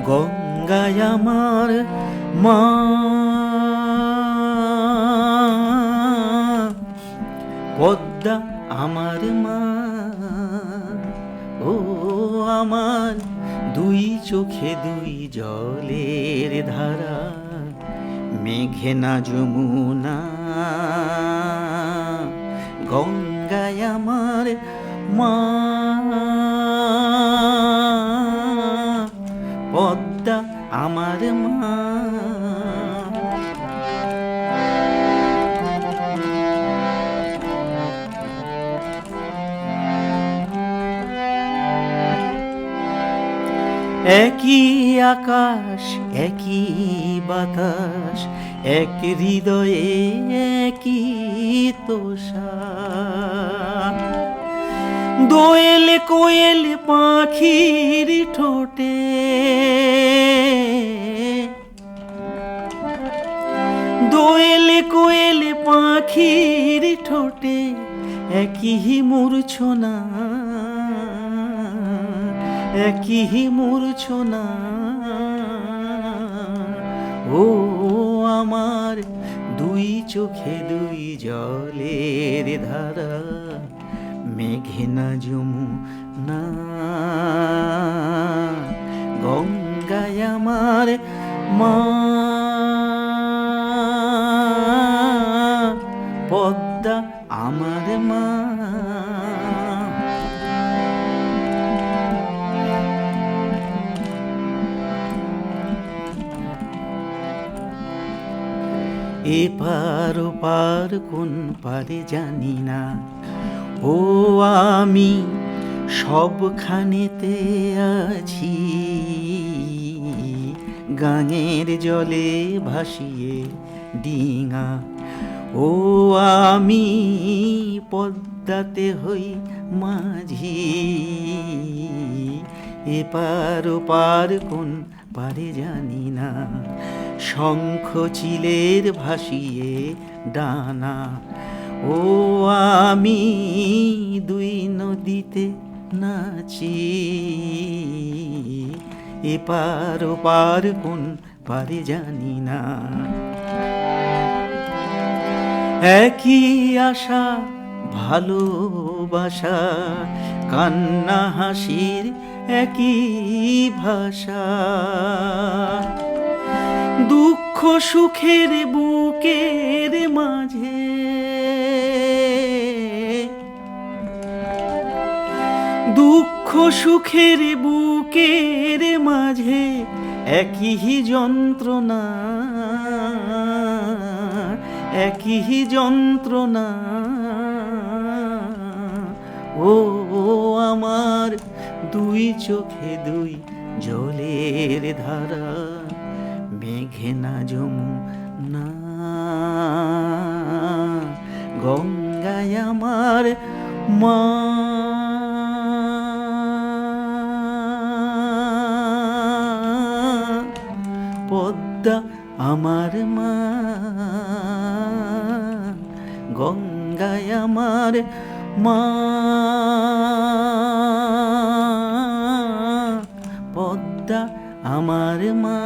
গঙ্গায় আমার মা, পদ্মা আমার মা, ও আমার দুই চোখে দুই জলের ধারা, মেঘনা যমুনা। গঙ্গায় আমার মা, পদ্মা আমার মা। একই আকাশ একই বাতাস, এক হৃদয়ে একই তোষা। দোয়েল কোয়েল পাখির ঠোঁটে, দোয়েল কোয়েল পাখির ঠোঁটে একই মূর্ছনা, একই মূর্ছনা। ও আমার দুই চোখে দুই জলের ধারা, মেঘনা যমুনা। গঙ্গায় আমার মা, পদ্মা আমার মা। এপার ওপার কোন পারে জানি না, ও আমি সবখানেতে আছি। গাঙের জলে ভাসিয়ে ডিঙা, ও আমি পদ্মাতে হই মাঝি। এপার ওপার কোন পারে জানি না, শঙ্খ চিলের ভাসিয়ে ডানা, ও আমি দুই নদীতে নাচি। এপার ওপার কোন পারে জানি না। একই আশা ভালোবাসা, কান্না হাসির একই ভাষা। দুঃখ সুখের বুকের মাঝে, দুঃখ সুখের বুকের মাঝে একই যন্ত্রণা, একই যন্ত্রণা। ও আমার দুই চোখে দুই জলের ধারা, মেঘনা যমুনা। গঙ্গায় আমার মা, পদ্মা আমার মা। গঙ্গায় আমার মা, পদ্মা আমার মা।